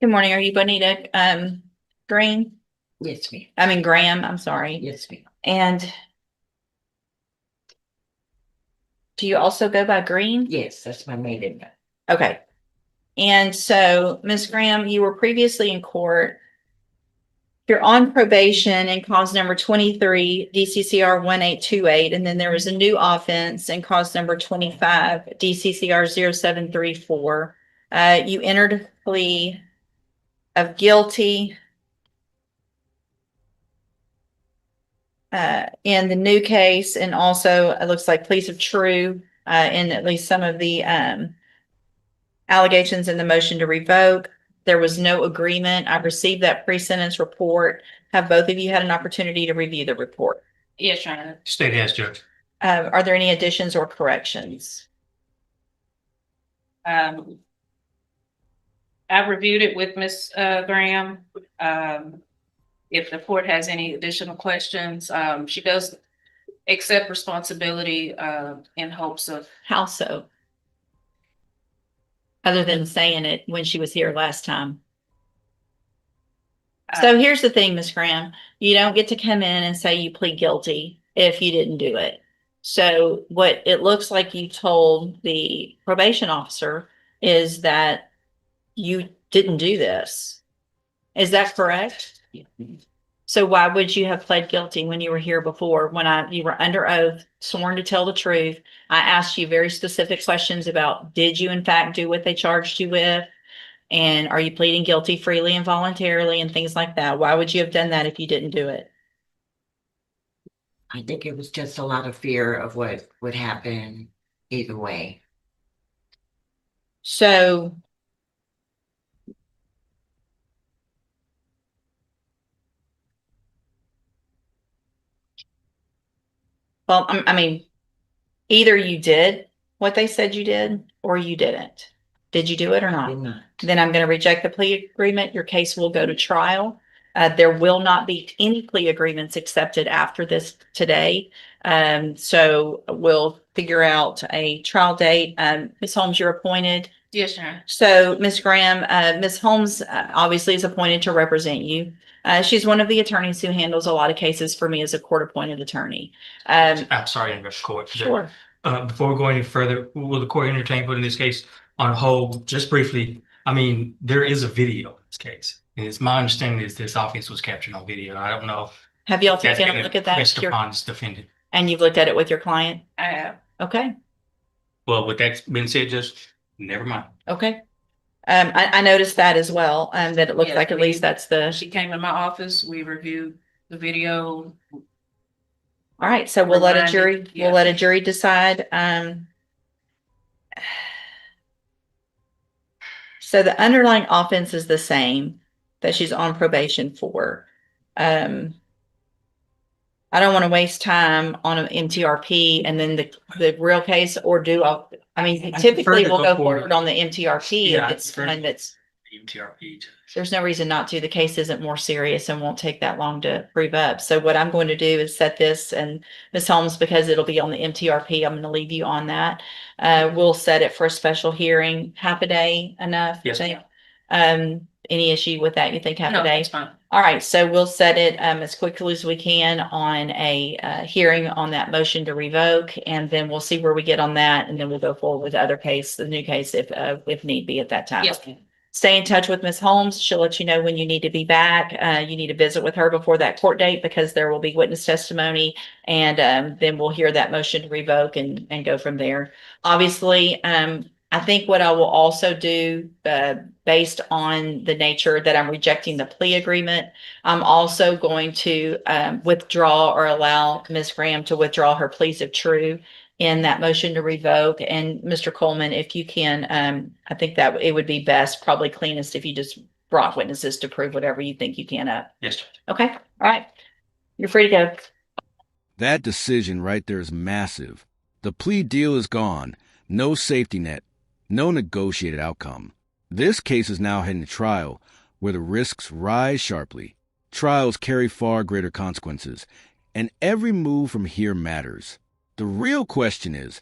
Good morning. Are you Bonita Green? Yes, ma'am. I mean Graham, I'm sorry. Yes, ma'am. And do you also go by Green? Yes, that's my maiden name. Okay. And so, Ms. Graham, you were previously in court. You're on probation in cause number 23, DCCR 1828, and then there was a new offense in cause number 25, DCCR 0734. You entered a plea of guilty in the new case, and also it looks like pleas of true in at least some of the allegations in the motion to revoke. There was no agreement. I received that pre-sentence report. Have both of you had an opportunity to review the report? Yes, Your Honor. State has, Judge. Are there any additions or corrections? Um, I reviewed it with Ms. Graham. If the court has any additional questions, she does accept responsibility in hopes of. How so? Other than saying it when she was here last time. So here's the thing, Ms. Graham, you don't get to come in and say you plead guilty if you didn't do it. So what it looks like you told the probation officer is that you didn't do this. Is that correct? So why would you have pled guilty when you were here before, when you were under oath, sworn to tell the truth? I asked you very specific questions about, did you in fact do what they charged you with? And are you pleading guilty freely and voluntarily and things like that? Why would you have done that if you didn't do it? I think it was just a lot of fear of what would happen either way. So well, I mean, either you did what they said you did or you didn't. Did you do it or I not? did not. Then I'm going to reject the plea agreement. Your case will go to trial. There will not be any plea agreements accepted after this today. So we'll figure out a trial date. Ms. Holmes, you're appointed. Yes, Your Honor. So, Ms. Graham, Ms. Holmes obviously is appointed to represent you. She's one of the attorneys who handles a lot of cases for me as a court-appointed attorney. I'm sorry to interrupt the court. Sure. Before we go any further, will the court entertain putting this case on hold just briefly? I mean, there is a video in this case. And it's my understanding is this offense was captured on video. I don't know Have y'all if that's taken a been look at that? pressed upon this defendant. And you've looked at it with your client? I have. Okay, Well, with that being said, just never mind. okay. I noticed that as well, that it looked Yeah, like at least that's the, She came in my office, we reviewed the video. all right, so we'll let a jury, Reminded, yeah. we'll let a jury decide. So the underlying offense is the same that she's on probation for. I don't want to waste time on an MTRP and then the real case, or I mean, I typically prefer to we'll go go forward. forward on the MTRP Yeah, if I it's prefer- one that's, UTRP. there's no reason not to. The case isn't more serious and won't take that long to prove up. So what I'm going to do is set this, and Ms. Holmes, because it'll be on the MTRP, I'm going to leave you on that. We'll set it for a special hearing, half a day enough, you Yes, think? Any issue with that, you think half a No, day? that's fine. All right, so we'll set it as quickly as we can on a hearing on that motion to revoke, and then we'll see where we get on that, and then we'll go forward with the other case, the new case, if need be at that time. Yes. Stay in touch with Ms. Holmes. She'll let you know when you need to be back. You need to visit with her before that court date because there will be witness testimony, and then we'll hear that motion to revoke and go from there. Obviously, I think what I will also do, based on the nature that I'm rejecting the plea agreement, I'm also going to withdraw or allow Ms. Graham to withdraw her pleas of true in that motion to revoke. And Mr. Coleman, if you can, I think that it would be best, probably cleanest if you just brought witnesses to prove whatever you think you can up. Yes, Judge. Okay, all right. You're free to go. That decision right there is massive. The plea deal is gone. No safety net. No negotiated outcome. This case is now heading to trial, where the risks rise sharply. Trials carry far greater consequences, and every move from here matters. The real question is,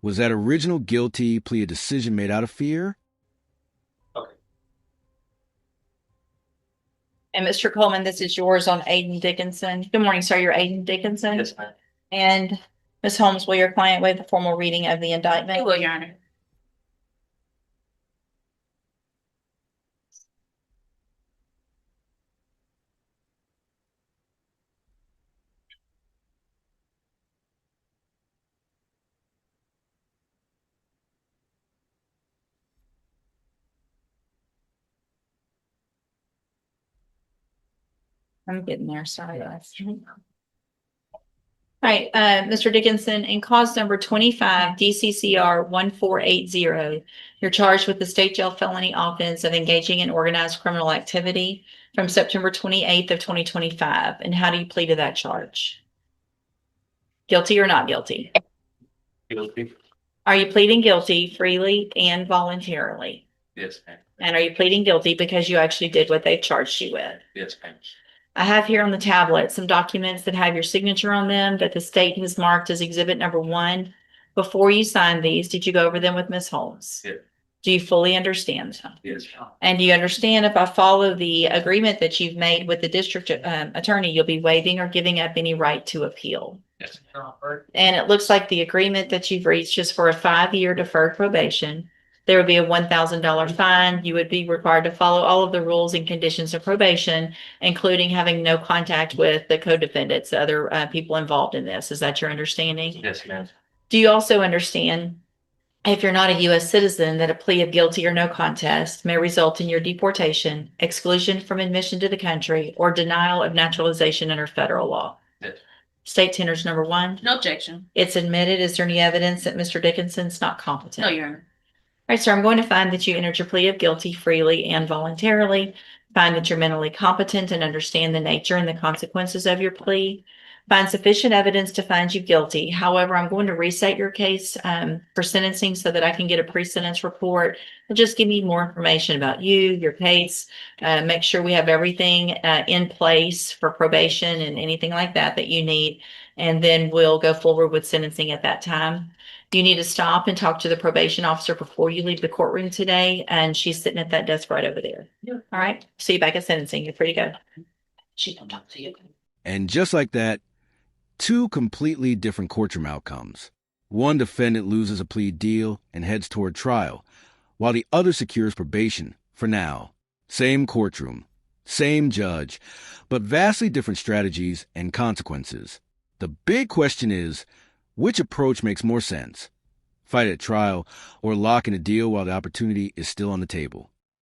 was that original guilty plea a decision made out of fear? Okay. And Mr. Coleman, this is yours on Aiden Dickinson. Good morning, sir. You're Aiden Dickinson. Yes, ma'am. And Ms. Holmes, will your client waive the formal reading of the I indictment? will, Your Honor. I'm getting there. Sorry. Guys. All right, Mr. Dickinson, in cause number 25 DCCR 1480, you're charged with the state jail felony offense of engaging in organized criminal activity from September 28th of 2025. And how do you plead to that charge? Guilty or not guilty? Guilty. Are you pleading guilty freely and voluntarily? Yes, ma'am. And are you pleading guilty because you actually did what they charged you with? Yes, ma'am. I have here on the tablet some documents that have your signature on them that the state has marked as exhibit number 1. Before you signed these, did you go over them with Ms. Holmes? Yes. Do you fully understand them? Yes. And do you understand if I follow the agreement that you've made with the district attorney, you'll be waiving or giving up any right to appeal? Yes. And it looks like the agreement that you've reached is for a 5-year deferred probation. There would be a $1,000 fine. You would be required to follow all of the rules and conditions of probation, including having no contact with the co-defendants, the other people involved in this. Is that your understanding? Yes, ma'am. Do you also understand, if you're not a U.S. citizen, that a plea of guilty or no contest may result in your deportation, exclusion from admission to the country, or denial of naturalization under federal law? Yes. State tenders number 1. No objection. It's admitted. Is there any evidence that Mr. Dickinson's not competent? No, Your Honor. All right, sir, I'm going to find that you entered your plea of guilty freely and voluntarily. Find that you're mentally competent and understand the nature and the consequences of your plea. Find sufficient evidence to find you guilty. However, I'm going to reset your case for sentencing so that I can get a pre-sentence report. It'll just give me more information about you, your case, make sure we have everything in place for probation and anything like that that you need. And then we'll go forward with sentencing at that time. You need to stop and talk to the probation officer before you leave the courtroom today. And she's sitting at that desk right over there. Yeah. All right. See you back at sentencing. You're free to go. She don't talk to you. And just like that, 2 completely different courtroom outcomes. One defendant loses a plea deal and heads toward trial, while the other secures probation for now. Same courtroom, same judge, but vastly different strategies and consequences. The big question is, which approach makes more sense? Fight at trial or lock in a deal while the opportunity is still on the table?